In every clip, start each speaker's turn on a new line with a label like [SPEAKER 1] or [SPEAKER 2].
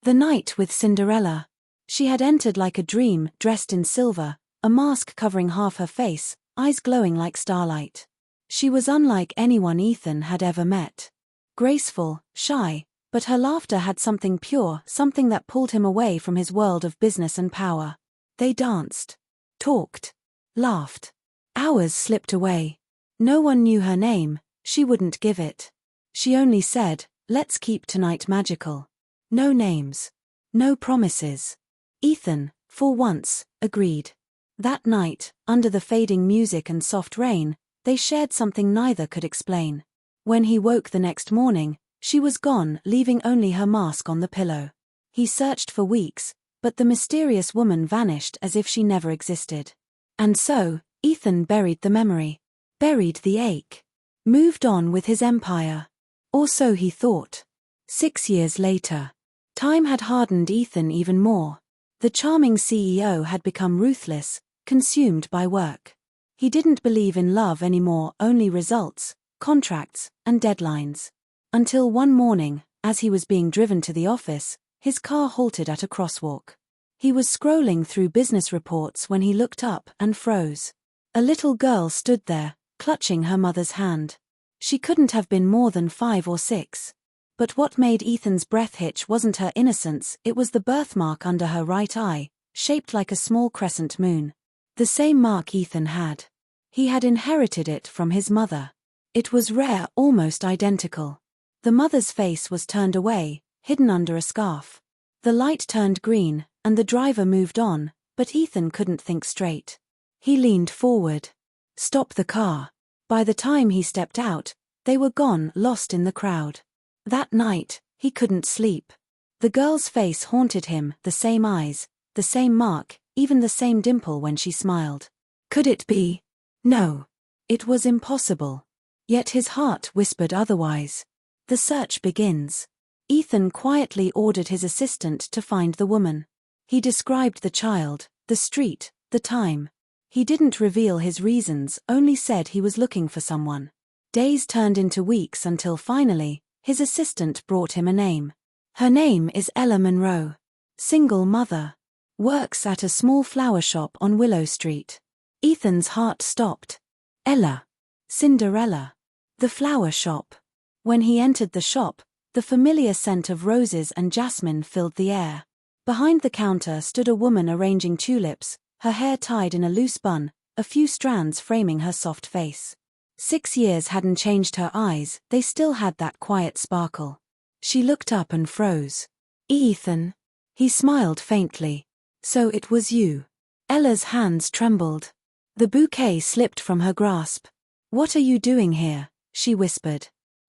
[SPEAKER 1] The night with Cinderella. She had entered like a dream, dressed in silver, a mask covering half her face, eyes glowing like starlight. She was unlike anyone Ethan had ever met. Graceful, shy, but her laughter had something pure, something that pulled him away from his world of business and power. They danced, talked, laughed. Hours slipped away. No one knew her name, she wouldn't give it. She only said, "Let's keep tonight magical." No names. No promises. Ethan, for once, agreed. That night, under the fading music and soft rain, they shared something neither could explain. When he woke the next morning, she was gone, leaving only her mask on the pillow. He searched for weeks, but the mysterious woman vanished as if she never existed. And so, Ethan buried the memory. Buried the ache. Moved on with his empire. Or so he thought. 6 years later. Time had hardened Ethan even more. The charming CEO had become ruthless, consumed by work. He didn't believe in love anymore, only results, contracts, and deadlines. Until one morning, as he was being driven to the office, his car halted at a crosswalk. He was scrolling through business reports when he looked up and froze. A little girl stood there, clutching her mother's hand. She couldn't have been more than 5 or 6. But what made Ethan's breath hitch wasn't her innocence, it was the birthmark under her right eye, shaped like a small crescent moon. The same mark Ethan had. He had inherited it from his mother. It was rare, almost identical. The mother's face was turned away, hidden under a scarf. The light turned green, and the driver moved on, but Ethan couldn't think straight. He leaned forward. Stop the car. By the time he stepped out, they were gone, lost in the crowd. That night, he couldn't sleep. The girl's face haunted him, the same eyes, the same mark, even the same dimple when she smiled. Could it be? No. It was impossible. Yet his heart whispered otherwise. The search begins. Ethan quietly ordered his assistant to find the woman. He described the child, the street, the time. He didn't reveal his reasons, only said he was looking for someone. Days turned into weeks until finally, his assistant brought him a name. Her name is Ella Monroe. Single mother. Works at a small flower shop on Willow Street. Ethan's heart stopped. Ella. Cinderella. The flower shop. When he entered the shop, the familiar scent of roses and jasmine filled the air. Behind the counter stood a woman arranging tulips, her hair tied in a loose bun, a few strands framing her soft face. 6 years hadn't changed her eyes, they still had that quiet sparkle. She looked up and froze. Ethan. He smiled faintly. So it was you. Ella's hands trembled. The bouquet slipped from her grasp. What are you doing here? She whispered.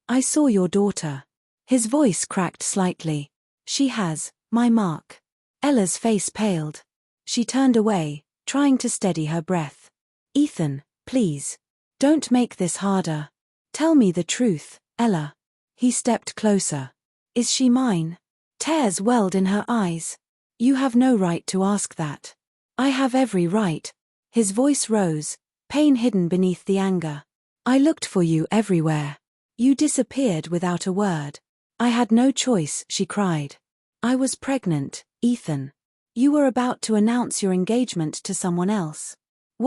[SPEAKER 1] I saw your daughter. His voice cracked slightly. She has my mark. Ella's face paled. She turned away, trying to steady her breath. Ethan, please. Don't make this harder. Tell me the truth, Ella. He stepped closer. Is she mine? Tears welled in her eyes. You have no right to ask that. I have every right. His voice rose, pain hidden beneath the anger. I looked for you everywhere. You disappeared without a word. I had no choice, she cried. I was pregnant, Ethan. You were about to announce your engagement to someone else.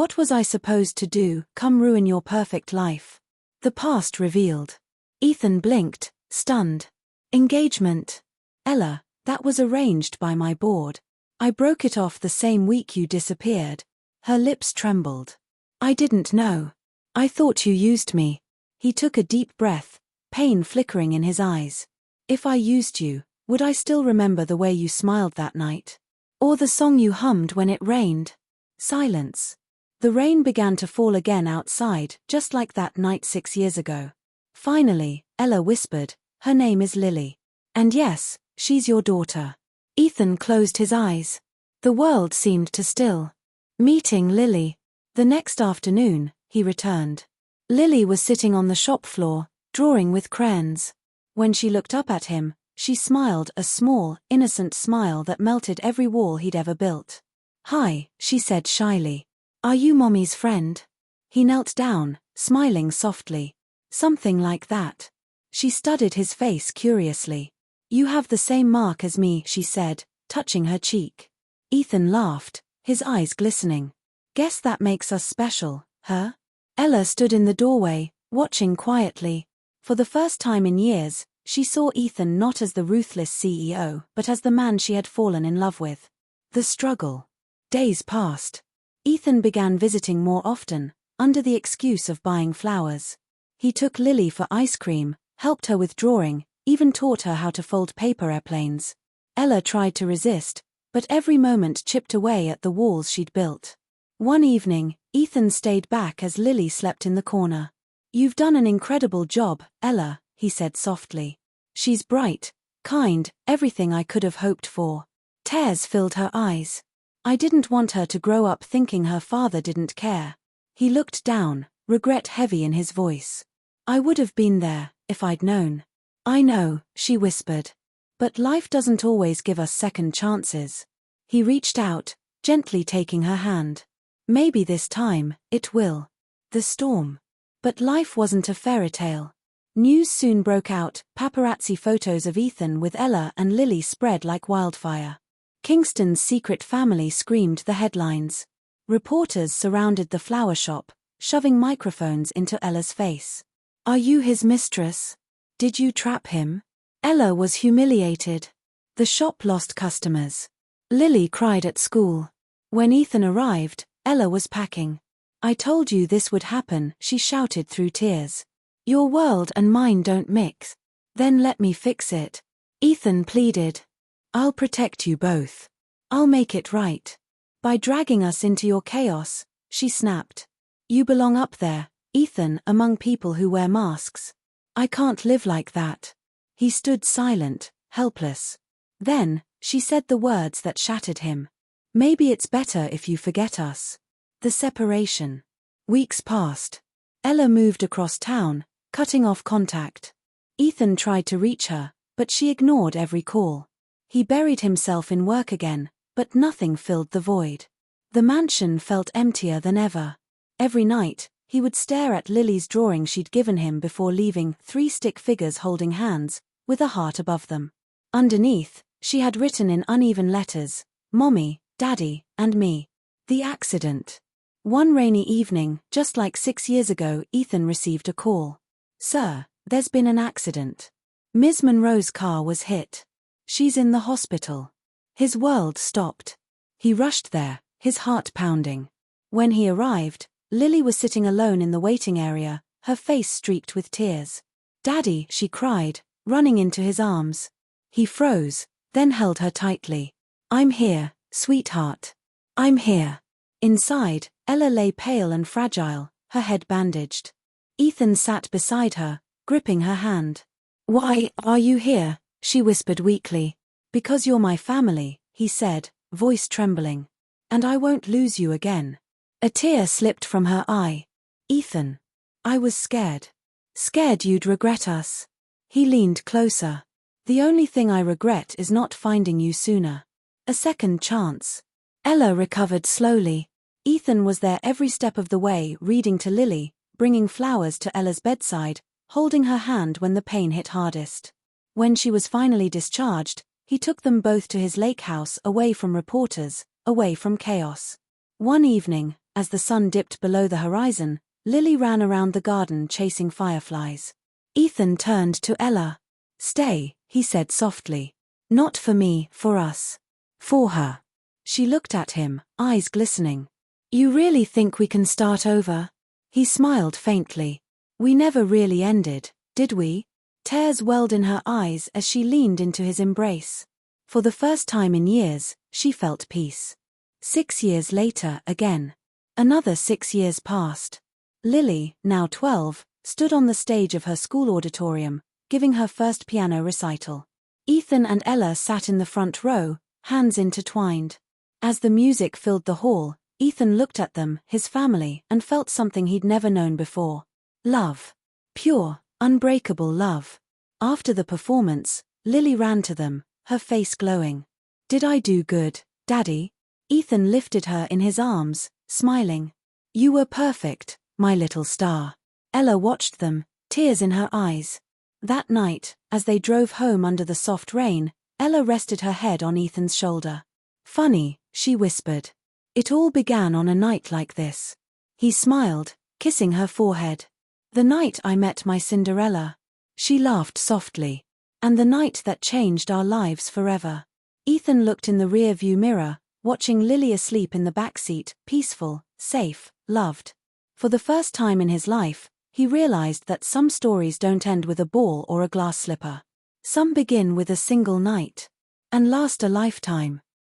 [SPEAKER 1] What was I supposed to do, come ruin your perfect life? The past revealed. Ethan blinked, stunned. Engagement. Ella, that was arranged by my board. I broke it off the same week you disappeared. Her lips trembled. I didn't know. I thought you used me. He took a deep breath, pain flickering in his eyes. If I used you, would I still remember the way you smiled that night? Or the song you hummed when it rained? Silence. The rain began to fall again outside, just like that night 6 years ago. Finally, Ella whispered, her name is Lily. And yes, she's your daughter. Ethan closed his eyes. The world seemed to still. Meeting Lily. The next afternoon, he returned. Lily was sitting on the shop floor, drawing with crayons. When she looked up at him, she smiled, a small, innocent smile that melted every wall he'd ever built. Hi, she said shyly. Are you Mommy's friend? He knelt down, smiling softly. Something like that. She studied his face curiously. You have the same mark as me, she said, touching her cheek. Ethan laughed, his eyes glistening. Guess that makes us special, huh? Ella stood in the doorway, watching quietly. For the first time in years, she saw Ethan not as the ruthless CEO, but as the man she had fallen in love with. The struggle. Days passed. Ethan began visiting more often, under the excuse of buying flowers. He took Lily for ice cream, helped her with drawing, even taught her how to fold paper airplanes. Ella tried to resist, but every moment chipped away at the walls she'd built. One evening, Ethan stayed back as Lily slept in the corner. You've done an incredible job, Ella, he said softly. She's bright, kind, everything I could have hoped for. Tears filled her eyes. I didn't want her to grow up thinking her father didn't care. He looked down, regret heavy in his voice. I would have been there, if I'd known. I know, she whispered. But life doesn't always give us second chances. He reached out, gently taking her hand. Maybe this time, it will. The storm. But life wasn't a fairy tale. News soon broke out, paparazzi photos of Ethan with Ella and Lily spread like wildfire. Kingston's secret family screamed the headlines. Reporters surrounded the flower shop, shoving microphones into Ella's face. Are you his mistress? Did you trap him? Ella was humiliated. The shop lost customers. Lily cried at school. When Ethan arrived, Ella was packing. I told you this would happen, she shouted through tears. Your world and mine don't mix. Then let me fix it. Ethan pleaded. I'll protect you both. I'll make it right. By dragging us into your chaos, she snapped. You belong up there, Ethan, among people who wear masks. I can't live like that. He stood silent, helpless. Then, she said the words that shattered him. Maybe it's better if you forget us. The separation. Weeks passed. Ella moved across town, cutting off contact. Ethan tried to reach her, but she ignored every call. He buried himself in work again, but nothing filled the void. The mansion felt emptier than ever. Every night, he would stare at Lily's drawing she'd given him before leaving, 3 stick figures holding hands, with a heart above them. Underneath, she had written in uneven letters, Mommy, Daddy, and me. The accident. One rainy evening, just like 6 years ago, Ethan received a call. Sir, there's been an accident. Ms. Monroe's car was hit. She's in the hospital. His world stopped. He rushed there, his heart pounding. When he arrived, Lily was sitting alone in the waiting area, her face streaked with tears. Daddy, she cried, running into his arms. He froze, then held her tightly. I'm here, sweetheart. I'm here. Inside, Ella lay pale and fragile, her head bandaged. Ethan sat beside her, gripping her hand. Why are you here? She whispered weakly. Because you're my family, he said, voice trembling. And I won't lose you again. A tear slipped from her eye. Ethan. I was scared. Scared you'd regret us. He leaned closer. The only thing I regret is not finding you sooner. A second chance. Ella recovered slowly. Ethan was there every step of the way, reading to Lily, bringing flowers to Ella's bedside, holding her hand when the pain hit hardest. When she was finally discharged, he took them both to his lake house, away from reporters, away from chaos. One evening, as the sun dipped below the horizon, Lily ran around the garden chasing fireflies. Ethan turned to Ella. Stay, he said softly. Not for me, for us. For her. She looked at him, eyes glistening. You really think we can start over? He smiled faintly. We never really ended, did we? Tears welled in her eyes as she leaned into his embrace. For the first time in years, she felt peace. 6 years later, again. Another 6 years passed. Lily, now 12, stood on the stage of her school auditorium, giving her first piano recital. Ethan and Ella sat in the front row, hands intertwined. As the music filled the hall, Ethan looked at them, his family, and felt something he'd never known before. Love. Pure, unbreakable love. After the performance, Lily ran to them, her face glowing. Did I do good, Daddy? Ethan lifted her in his arms, smiling. You were perfect, my little star. Ella watched them, tears in her eyes. That night, As they drove home under the soft rain, Ella rested her head on Ethan's shoulder. "Funny," she whispered. "It all began on a night like this." He smiled, kissing her forehead. "The night I met my Cinderella." She laughed softly. "And the night that changed our lives forever." Ethan looked in the rear-view mirror, watching Lily asleep in the backseat, peaceful, safe, loved. For the first time in his life, he realized that some stories don't end with a ball or a glass slipper. Some begin with a single night and last a lifetime.